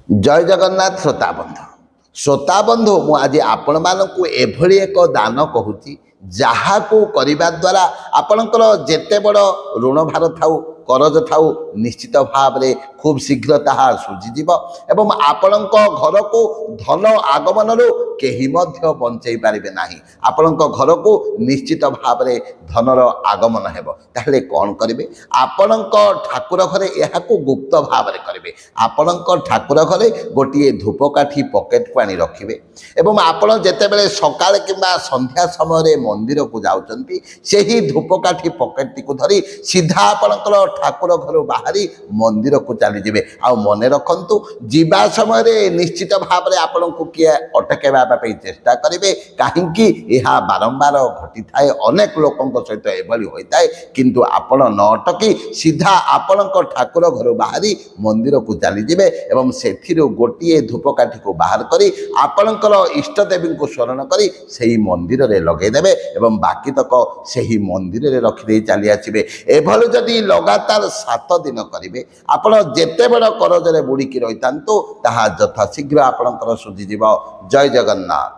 जय जगन्नाथ श्रोता बंधु मु आज आपण मानकु एभली एक दान कहूची जहा को करिबा द्वारा आपणकर जेते बड़ ऋण भार थाउ करज थाउ निश्चित भाव में खूब शीघ्र ताहा सुझीजीव एवं आपणक घर को धन आगमन केही मध्य बंचई पारिबे नाही। आपणक घर को निश्चित भाव में धनर आगमन हेबो। ताहले कौन करिवे? आपणक ठाकुर घरे यहा को गुप्त भाव में करिवे। आपणक ठाकुर घरे गोटिए धूपकाठी पॉकेट को आनी रखिवे एवं आपण जेतेबेले सकाळ किंबा संध्या समय मंदिर को जाउचंती सेही धूपकाठी पॉकेट को धरी सीधा आपणकर ठाकुर घर बाहरी मंदिर को चली जिवे। आ मने रखंतु जीवा समय निश्चित भाव में आपण को किए अटकेबा पे चेष्टा करेंगे कहीं यह बारंबार घटी थाए अनेक लोकों सहित एभली होता है किंतु आपण न अटकी सीधा आपण ठाकुर घर बाहरी मंदिर को चली जिवे एवं सेथिरु गोटिए धूपकाठी को बाहर करी आपणकर इष्ट देवी को स्मरण करी सही मंदिर रे लगेदेवे एवं बाकी तक सही मंदिर रे रखिदे चली आसिबे। एभली जदि लगातार 7 दिन करेंगे आपण जेते बड़ करजरे बुड़ीकी रही था यथाशीघ्र आपणकर सुझीजीव। जय जगन्नाथ।